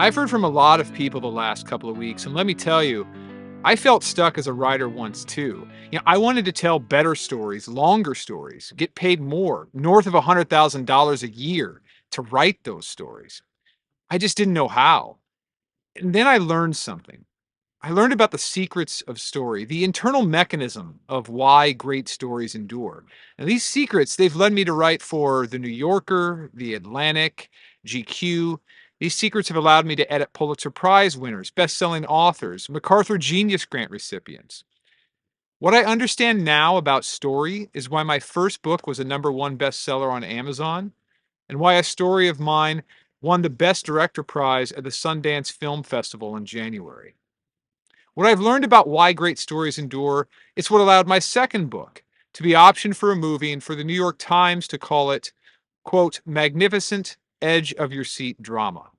I've heard from a lot of people the last couple of weeks, and let me tell you, I felt stuck as a writer once too. I wanted to tell better stories, longer stories, get paid more, north of $100,000 a year to write those stories. I just didn't know how. And then I learned something. I learned about the secrets of story, the internal mechanism of why great stories endure. And these secrets, they've led me to write for The New Yorker, The Atlantic, GQ. These secrets have allowed me to edit Pulitzer Prize winners, best-selling authors, MacArthur Genius Grant recipients. What I understand now about story is why my first book was a #1 bestseller on Amazon, and why a story of mine won the Best Director Prize at the Sundance Film Festival in January. What I've learned about why great stories endure, it's what allowed my second book to be optioned for a movie and for the New York Times to call it, quote, magnificent edge of your seat drama.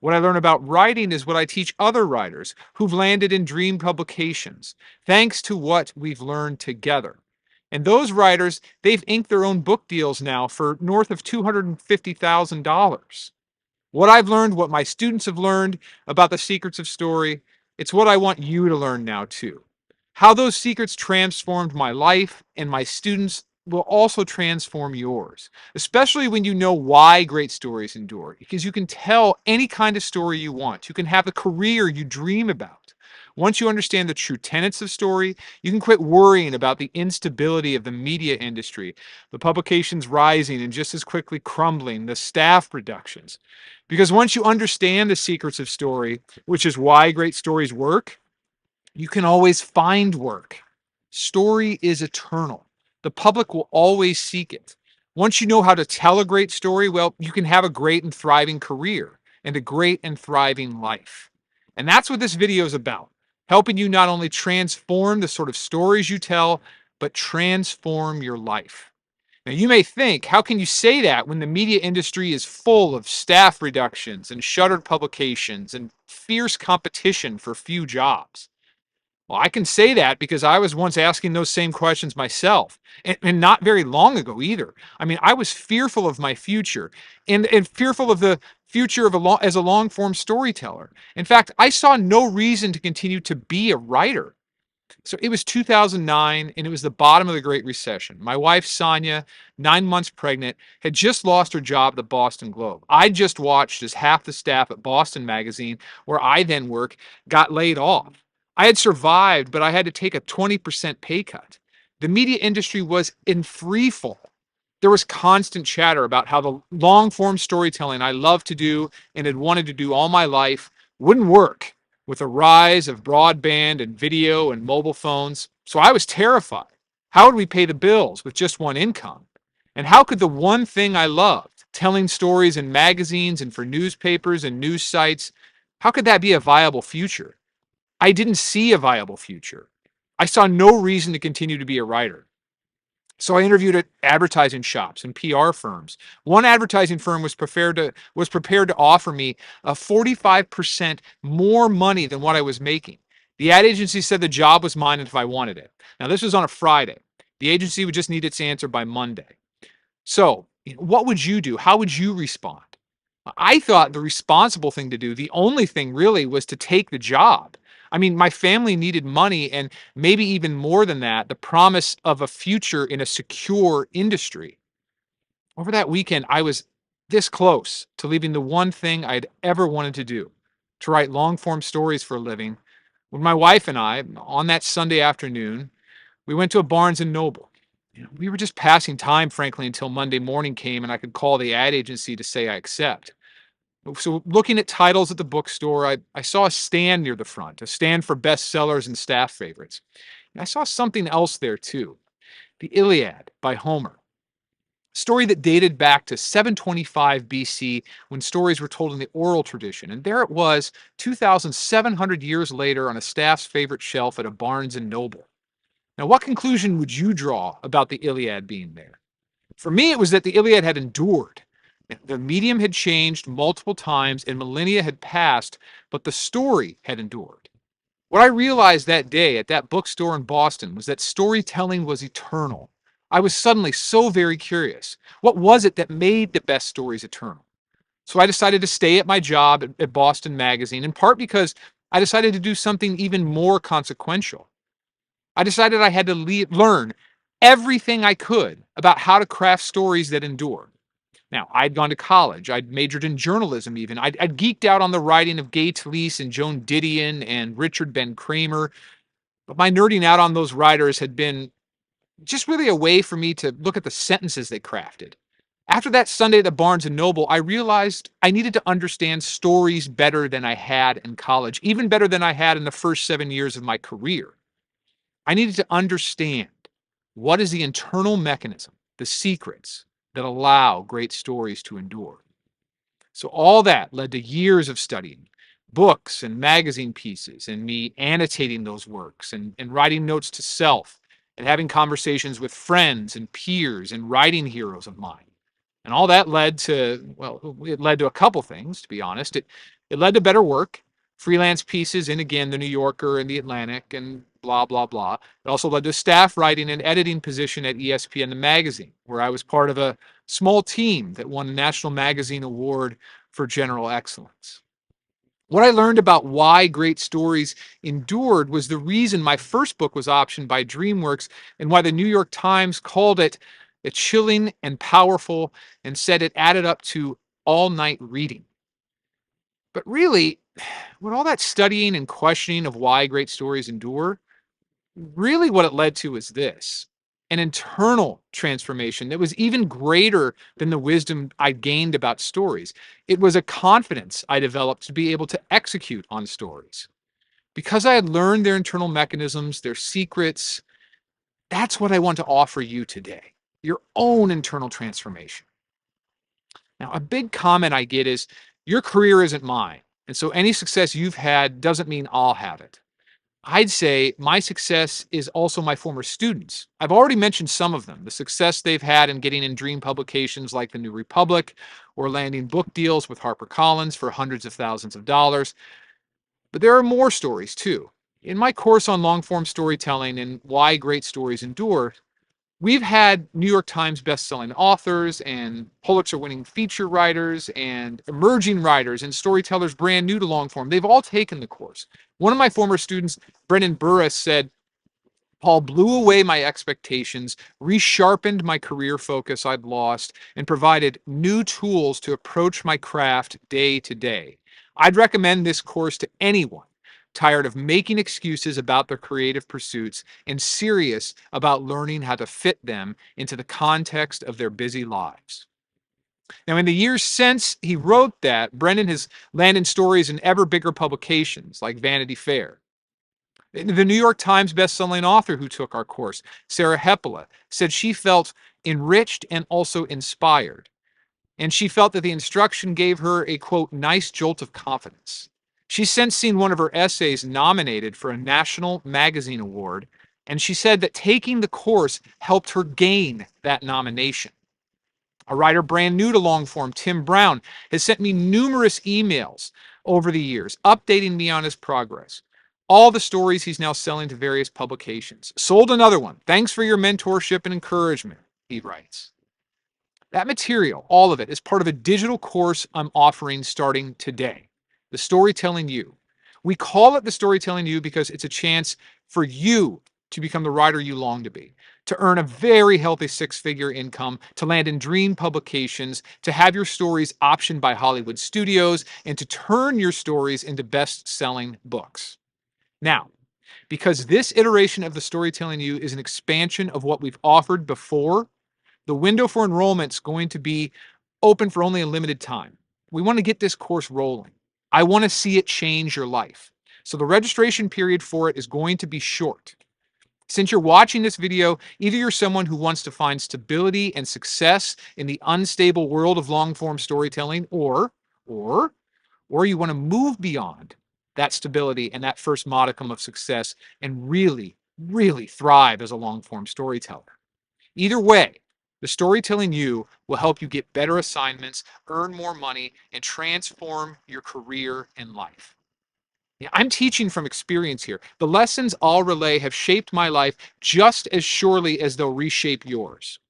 What I learn about writing is what I teach other writers who've landed in dream publications, thanks to what we've learned together. And those writers, they've inked their own book deals now for north of $250,000. What I've learned, what my students have learned about the secrets of story, it's what I want you to learn now too. How those secrets transformed my life and my students will also transform yours, especially when you know why great stories endure, because you can tell any kind of story you want. You can have the career you dream about. Once you understand the true tenets of story, you can quit worrying about the instability of the media industry, the publications rising and just as quickly crumbling, the staff reductions. Because once you understand the secrets of story, which is why great stories work, you can always find work. Story is eternal. The public will always seek it. Once you know how to tell a great story, well, you can have a great and thriving career and a great and thriving life. And that's what this video is about, helping you not only transform the sort of stories you tell, but transform your life. Now, you may think, how can you say that when the media industry is full of staff reductions and shuttered publications and fierce competition for few jobs? Well, I can say that because I was once asking those same questions myself, and not very long ago either. I mean, I was fearful of my future and fearful of the future of as a long form storyteller. In fact, I saw no reason to continue to be a writer. So it was 2009, and it was the bottom of the Great Recession. My wife, Sonia, 9 months pregnant, had just lost her job at the Boston Globe. I just watched as half the staff at Boston Magazine, where I then work, got laid off. I had survived, but I had to take a 20% pay cut. The media industry was in free fall. There was constant chatter about how the long form storytelling I loved to do and had wanted to do all my life wouldn't work with the rise of broadband and video and mobile phones. So I was terrified. How would we pay the bills with just one income? And how could the one thing I loved, telling stories in magazines and for newspapers and news sites, how could that be a viable future? I didn't see a viable future. I saw no reason to continue to be a writer. So I interviewed at advertising shops and PR firms. One advertising firm was prepared to offer me a 45% more money than what I was making. The ad agency said the job was mine if I wanted it. Now this was on a Friday. The agency would just need its answer by Monday. So, what would you do? How would you respond? I thought the responsible thing to do, the only thing really, was to take the job. I mean, my family needed money, and maybe even more than that, the promise of a future in a secure industry. Over that weekend, I was this close to leaving the one thing I'd ever wanted to do, to write long form stories for a living, when my wife and I, on that Sunday afternoon, we went to a Barnes and Noble. We were just passing time, frankly, until Monday morning came and I could call the ad agency to say I accept. So looking at titles at the bookstore, I saw a stand near the front, a stand for bestsellers and staff favorites. And I saw something else there too. The Iliad by Homer. A story that dated back to 725 BC when stories were told in the oral tradition. And there it was 2,700 years later on a staff's favorite shelf at a Barnes and Noble. Now, what conclusion would you draw about the Iliad being there? For me, it was that the Iliad had endured. The medium had changed multiple times and millennia had passed, but the story had endured. What I realized that day at that bookstore in Boston was that storytelling was eternal. I was suddenly so very curious. What was it that made the best stories eternal? So I decided to stay at my job at Boston Magazine, in part because I decided to do something even more consequential. I decided I had to learn everything I could about how to craft stories that endure. Now, I'd gone to college. I'd majored in journalism, even. I'd geeked out on the writing of Gay Talese and Joan Didion and Richard Ben Kramer. But my nerding out on those writers had been just really a way for me to look at the sentences they crafted. After that Sunday at the Barnes and Noble, I realized I needed to understand stories better than I had in college, even better than I had in the first 7 years of my career. I needed to understand what is the internal mechanism, the secrets that allow great stories to endure. So all that led to years of studying books and magazine pieces and me annotating those works and writing notes to self and having conversations with friends and peers and writing heroes of mine. And all that led to, well, it led to a couple things, to be honest. It led to better work, freelance pieces in, again, the New Yorker and the Atlantic and blah, blah, blah. It also led to a staff writing and editing position at ESPN, the magazine, where I was part of a small team that won a National Magazine Award for General Excellence. What I learned about why great stories endured was the reason my first book was optioned by DreamWorks and why the New York Times called it a chilling and powerful and said it added up to all night reading. But really, with all that studying and questioning of why great stories endure, really what it led to is this: an internal transformation that was even greater than the wisdom I gained about stories. It was a confidence I developed to be able to execute on stories. Because I had learned their internal mechanisms, their secrets, that's what I want to offer you today: your own internal transformation. Now, a big comment I get is, your career isn't mine. And so any success you've had doesn't mean I'll have it. I'd say my success is also my former students. I've already mentioned some of them, the success they've had in getting in dream publications like the New Republic or landing book deals with HarperCollins for hundreds of thousands of dollars. But there are more stories too. In my course on long form storytelling and why great stories endure, we've had New York Times bestselling authors and Pulitzer winning feature writers and emerging writers and storytellers brand new to long form. They've all taken the course. One of my former students, Brendan Burris, said, Paul blew away my expectations, resharpened my career focus I'd lost, and provided new tools to approach my craft day to day. I'd recommend this course to anyone tired of making excuses about their creative pursuits and serious about learning how to fit them into the context of their busy lives. Now, in the years since he wrote that, Brendan has landed stories in ever bigger publications like Vanity Fair. The New York Times bestselling author who took our course, Sarah Hepola, said she felt enriched and also inspired. And she felt that the instruction gave her a, quote, nice jolt of confidence. She's since seen one of her essays nominated for a national magazine award, and she said that taking the course helped her gain that nomination. A writer brand new to long form, Tim Brown, has sent me numerous emails over the years, updating me on his progress. All the stories he's now selling to various publications. Sold another one. Thanks for your mentorship and encouragement, he writes. That material, all of it, is part of a digital course I'm offering starting today, The Storytelling You. We call it The Storytelling You because it's a chance for you to become the writer you long to be, to earn a very healthy six-figure income, to land in dream publications, to have your stories optioned by Hollywood studios, and to turn your stories into best-selling books. Now, because this iteration of The Storytelling You is an expansion of what we've offered before, the window for enrollment is going to be open for only a limited time. We want to get this course rolling. I want to see it change your life. So the registration period for it is going to be short. Since you're watching this video, either you're someone who wants to find stability and success in the unstable world of long-form storytelling, or you want to move beyond that stability and that first modicum of success and really, really thrive as a long-form storyteller. Either way, The Storytelling You will help you get better assignments, earn more money, and transform your career and life. Yeah, I'm teaching from experience here. The lessons I'll relay have shaped my life just as surely as they'll reshape yours.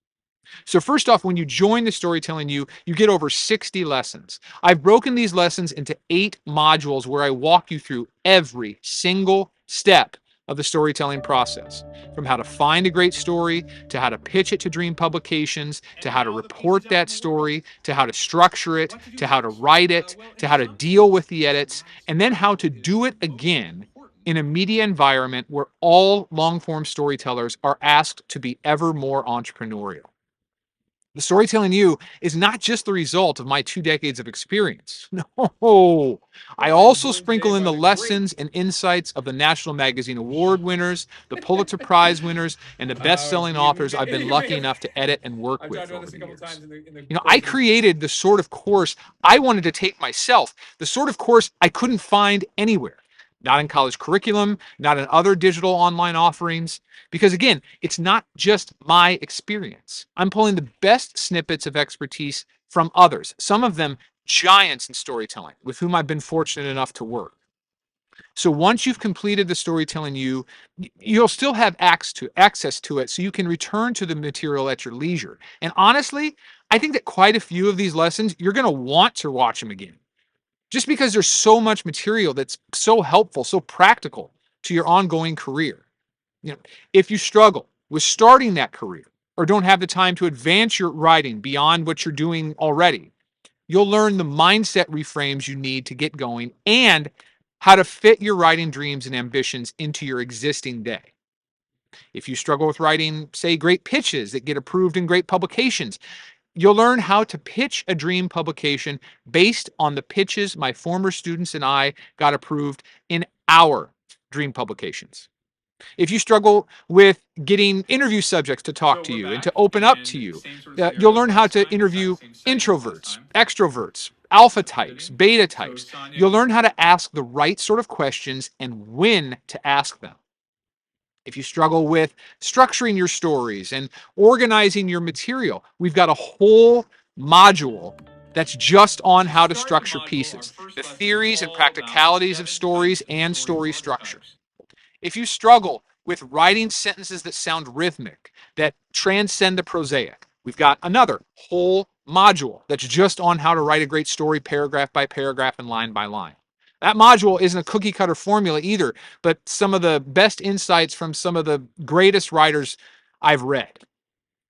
So first off, when you join the Storytelling you get over 60 lessons. I've broken these lessons into 8 modules where I walk you through every single step of the storytelling process, from how to find a great story, to how to pitch it to dream publications, to how to report that story, to how to structure it, to how to write it, to how to deal with the edits, and then how to do it again in a media environment where all long form storytellers are asked to be ever more entrepreneurial. The Storytelling You is not just the result of my 2 decades of experience. No, I Well, I'm also joined today sprinkle in by the the great. lessons and insights of the National Magazine Award winners, the Pulitzer Prize winners, and the best selling authors I've been You may lucky have. enough to edit and work I've talked with about over this a the couple years. times in the I closing. created the sort of course I wanted to take myself, the sort of course I couldn't find anywhere, not in college curriculum, not in other digital online offerings. Because again, it's not just my experience. I'm pulling the best snippets of expertise from others, some of them giants in storytelling with whom I've been fortunate enough to work. So once you've completed the Storytelling you'll still have access to it so you can return to the material at your leisure. And honestly, I think that quite a few of these lessons, you're going to want to watch them again just because there's so much material that's so helpful, so practical to your ongoing career. You know, if you struggle with starting that career or don't have the time to advance your writing beyond what you're doing already, you'll learn the mindset reframes you need to get going and how to fit your writing dreams and ambitions into your existing day. If you struggle with writing, say, great pitches that get approved in great publications, you'll learn how to pitch a dream publication based on the pitches my former students and I got approved in our dream publications. If you struggle with getting interview subjects to talk So to we're you and to back, open up to and you, same sort of you'll scenario as learn how last to time. interview Exact same segment as last introverts, time. extroverts, alpha types, Pivoting. beta So types. Sonia, You'll learn how to ask the right sort of questions and when to ask them. If you struggle with structuring your stories and organizing your material, we've got a whole module that's just on to how to start the structure module, our pieces, the first lesson is theories and all about the practicalities of 7 stories types of and story story structure. archetypes. If you struggle with writing sentences that sound rhythmic, that transcend the prosaic, we've got another whole module that's just on how to write a great story paragraph by paragraph and line by line. That module isn't a cookie cutter formula either, but some of the best insights from some of the greatest writers I've read.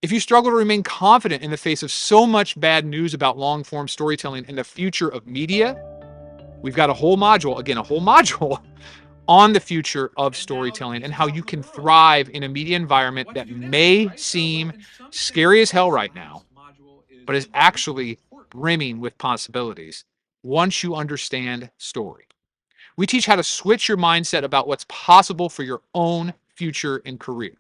If you struggle to remain confident in the face of so much bad news about long form storytelling and the future of media, we've got a whole module, again, a whole module on the future of And now the storytelling and pieces how fall you from the can world. thrive in a media environment What to that do next, may right? Well, seem in some scary sense, as hell this right now, last module is but is the most actually important. brimming with possibilities once you understand story. We teach how to switch your mindset about what's possible for your own future and career.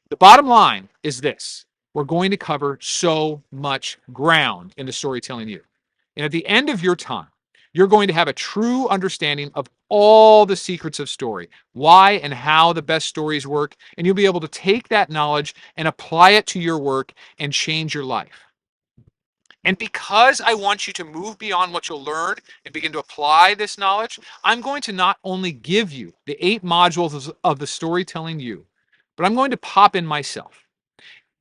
The bottom line is this: we're going to cover so much ground in the Storytelling You. And at the end of your time, you're going to have a true understanding of all the secrets of story, why and how the best stories work, and you'll be able to take that knowledge and apply it to your work and change your life. And because I want you to move beyond what you'll learn and begin to apply this knowledge, I'm going to not only give you the 8 modules of the Storytelling You, but I'm going to pop in myself.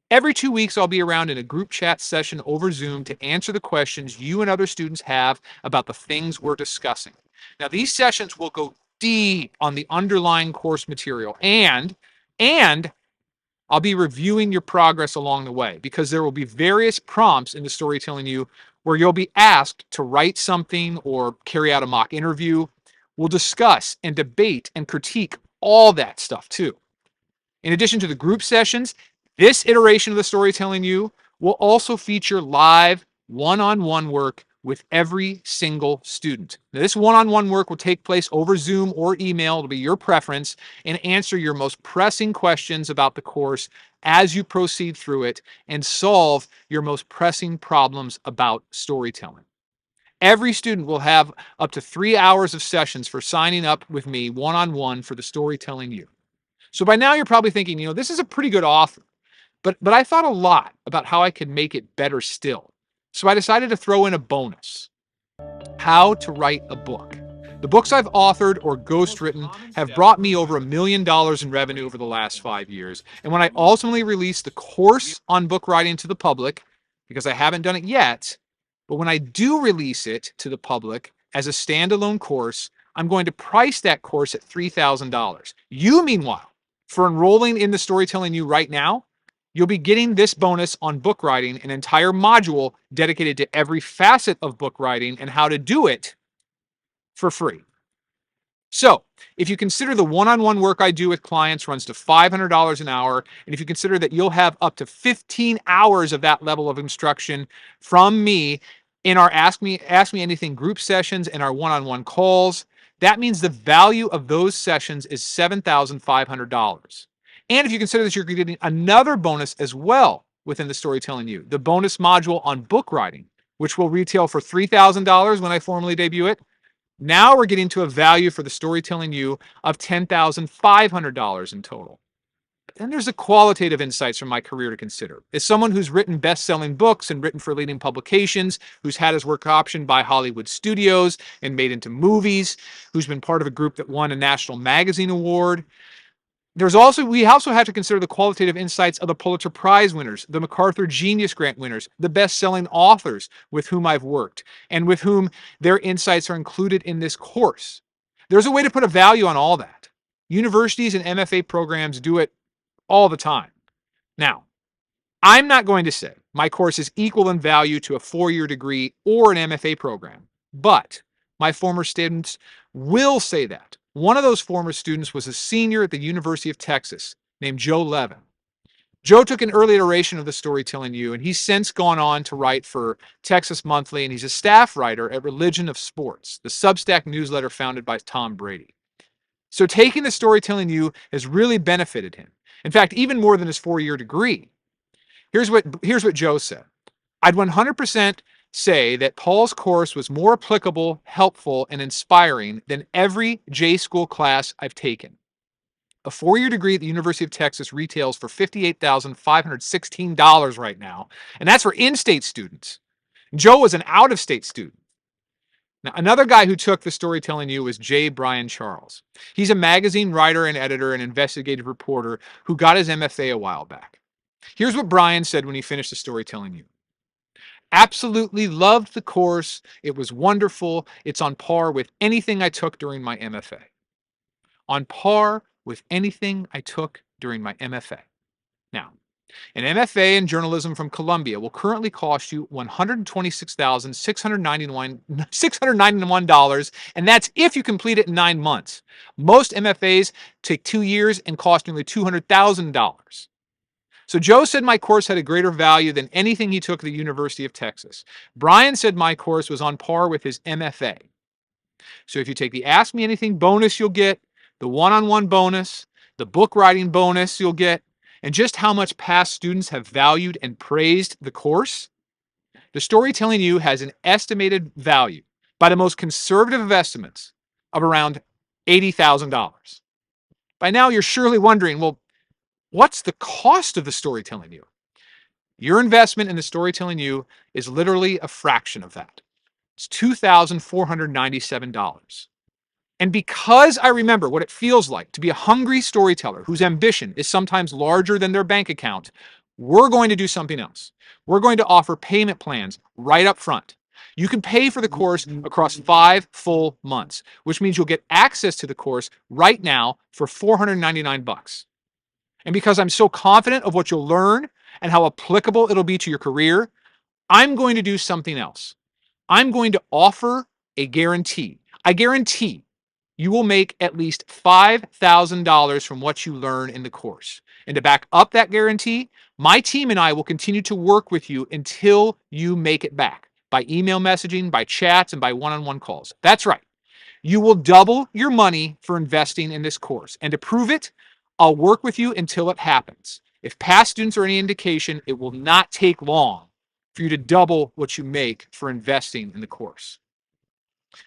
Every 2 weeks, I'll be around in a group chat session over Zoom to answer the questions you and other students have about the things we're discussing. Now, these sessions will go deep on the underlying course material and I'll be reviewing your progress along the way because there will be various prompts in the Storytelling You where you'll be asked to write something or carry out a mock interview. We'll discuss and debate and critique all that stuff too. In addition to the group sessions, this iteration of the Storytelling You will also feature live one-on-one work with every single student. Now, this one-on-one work will take place over Zoom or email. It'll be your preference and answer your most pressing questions about the course as you proceed through it and solve your most pressing problems about storytelling. Every student will have up to 3 hours of sessions for signing up with me one-on-one for the Storytelling You. So by now you're probably thinking, this is a pretty good offer, but I thought a lot about how I could make it better still. So I decided to throw in a bonus: how to write a book. The books I've authored or ghostwritten have brought me over $1 million in revenue over the last 5 years. And when I ultimately release the course on book writing to the public, because I haven't done it yet, but when I do release it to the public as a standalone course, I'm going to price that course at $3,000. You, meanwhile, for enrolling in the Storytelling U right now, you'll be getting this bonus on book writing, an entire module dedicated to every facet of book writing and how to do it for free. So, if you consider the one-on-one work I do with clients runs to $500 an hour, and if you consider that you'll have up to 15 hours of that level of instruction from me in our Ask Me Anything group sessions and our one-on-one calls, that means the value of those sessions is $7,500. And if you consider that you're getting another bonus as well within the Storytelling U, the bonus module on book writing, which will retail for $3,000 when I formally debut it, now we're getting to a value for the Storytelling U of $10,500 in total. But then there's the qualitative insights from my career to consider. As someone who's written best-selling books and written for leading publications, who's had his work optioned by Hollywood studios and made into movies, who's been part of a group that won a national magazine award, we also have to consider the qualitative insights of the Pulitzer Prize winners, the MacArthur Genius Grant winners, the best-selling authors with whom I've worked, and with whom their insights are included in this course. There's a way to put a value on all that. Universities and MFA programs do it all the time. Now, I'm not going to say my course is equal in value to a 4-year degree or an MFA program, but my former students will say that. One of those former students was a senior at the University of Texas named Joe Levin. Joe took an early iteration of the Storytelling U, and he's since gone on to write for Texas Monthly, and he's a staff writer at Religion of Sports, the Substack newsletter founded by Tom Brady. So taking the Storytelling U has really benefited him. In fact, even more than his 4-year degree. Here's what Joe said. I'd 100% say that Paul's course was more applicable, helpful, and inspiring than every J-School class I've taken. A 4-year degree at the University of Texas retails for $58,516 right now, and that's for in-state students. Joe was an out-of-state student. Now, another guy who took the Storytelling U was J. Brian Charles. He's a magazine writer and editor and investigative reporter who got his MFA a while back. Here's what Brian said when he finished the Storytelling U. Absolutely loved the course. It was wonderful. It's on par with anything I took during my MFA. On par with anything I took during my MFA. Now, an MFA in journalism from Columbia will currently cost you $126,691, and that's if you complete it in 9 months. Most MFAs take 2 years and cost nearly $200,000. So Joe said my course had a greater value than anything he took at the University of Texas. Brian said my course was on par with his MFA. So if you take the Ask Me Anything bonus you'll get, the one-on-one bonus, the book writing bonus you'll get, and just how much past students have valued and praised the course, the Storytelling U has an estimated value, by the most conservative of estimates, of around $80,000. By now you're surely wondering, well, what's the cost of the Storytelling U? Your investment in the Storytelling U is literally a fraction of that. It's $2,497. And because I remember what it feels like to be a hungry storyteller whose ambition is sometimes larger than their bank account, we're going to do something else. We're going to offer payment plans right up front. You can pay for the course across 5 full months, which means you'll get access to the course right now for $499. And because I'm so confident of what you'll learn and how applicable it'll be to your career, I'm going to do something else. I'm going to offer a guarantee. I guarantee you will make at least $5,000 from what you learn in the course. And to back up that guarantee, my team and I will continue to work with you until you make it back by email messaging, by chats, and by one-on-one calls. That's right. You will double your money for investing in this course. And to prove it, I'll work with you until it happens. If past students are any indication, it will not take long for you to double what you make for investing in the course.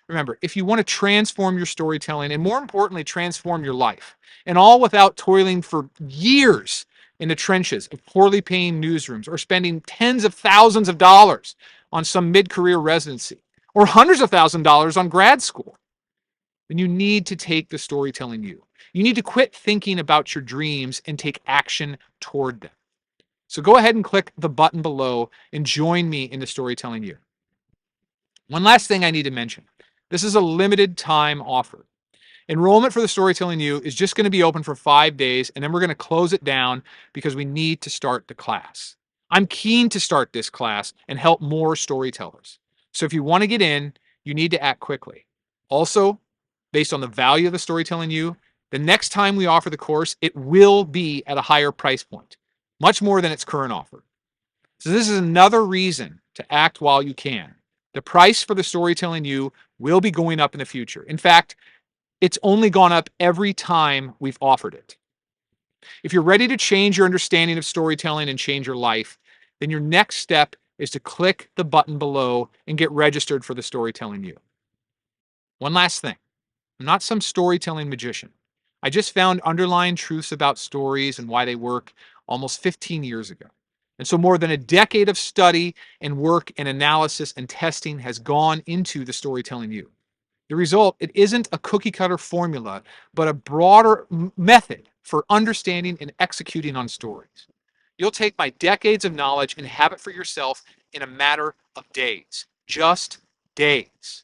Remember, if you want to transform your storytelling and more importantly, transform your life, and all without toiling for years in the trenches of poorly paying newsrooms or spending tens of thousands of dollars on some mid-career residency or hundreds of thousands of dollars on grad school, then you need to take the Storytelling You. You need to quit thinking about your dreams and take action toward them. So go ahead and click the button below and join me in the Storytelling You. One last thing I need to mention. This is a limited time offer. Enrollment for the Storytelling You is just going to be open for 5 days, and then we're going to close it down because we need to start the class. I'm keen to start this class and help more storytellers. So if you want to get in, you need to act quickly. Also, based on the value of the Storytelling You, the next time we offer the course, it will be at a higher price point, much more than its current offer. So this is another reason to act while you can. The price for the Storytelling You will be going up in the future. In fact, it's only gone up every time we've offered it. If you're ready to change your understanding of storytelling and change your life, then your next step is to click the button below and get registered for the Storytelling You. One last thing. I'm not some storytelling magician. I just found underlying truths about stories and why they work almost 15 years ago. And so more than a decade of study and work and analysis and testing has gone into the Storytelling You. The result, it isn't a cookie cutter formula, but a broader method for understanding and executing on stories. You'll take my decades of knowledge and have it for yourself in a matter of days, just days.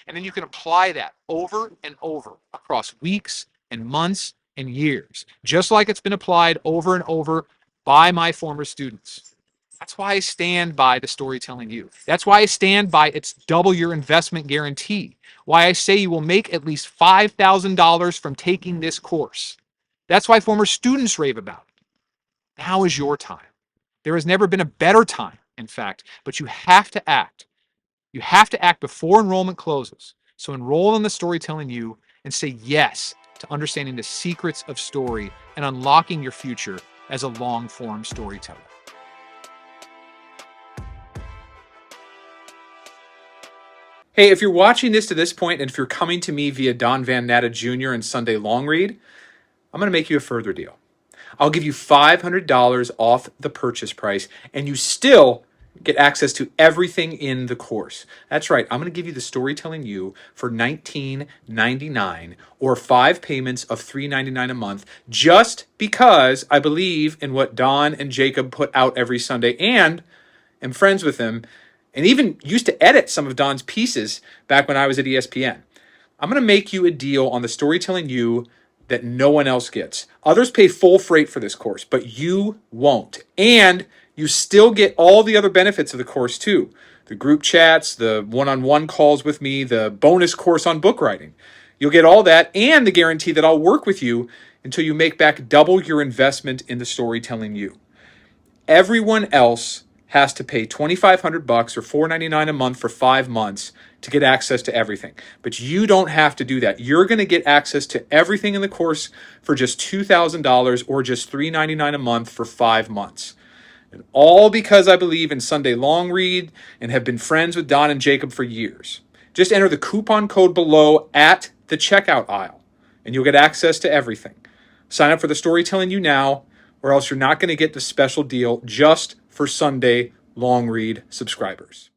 And then you can apply that over and over across weeks and months and years, just like it's been applied over and over by my former students. That's why I stand by the Storytelling You. That's why I stand by its double your investment guarantee. Why I say you will make at least $5,000 from taking this course. That's why former students rave about it. Now is your time. There has never been a better time, in fact, but you have to act. You have to act before enrollment closes. So enroll in the Storytelling You and say yes to understanding the secrets of story and unlocking your future as a long-form storyteller. Hey, if you're watching this to this point, and if you're coming to me via Don Van Natta Jr. and Sunday Long Read, I'm going to make you a further deal. I'll give you $500 off the purchase price, and you still get access to everything in the course. That's right. I'm going to give you the Storytelling You for $19.99 or 5 payments of $3.99 a month, just because I believe in what Don and Jacob put out every Sunday and am friends with them, and even used to edit some of Don's pieces back when I was at ESPN. I'm going to make you a deal on the Storytelling You that no one else gets. Others pay full freight for this course, but you won't. And you still get all the other benefits of the course too. The group chats, the one-on-one calls with me, the bonus course on book writing. You'll get all that and the guarantee that I'll work with you until you make back double your investment in the Storytelling You. Everyone else has to pay $2,500 or $4.99 a month for 5 months to get access to everything. But you don't have to do that. You're going to get access to everything in the course for just $2,000 or just $3.99 a month for 5 months. And all because I believe in Sunday Long Read and have been friends with Don and Jacob for years. Just enter the coupon code below at the checkout aisle, and you'll get access to everything. Sign up for the Storytelling You now, or else you're not going to get the special deal just for Sunday Long Read subscribers.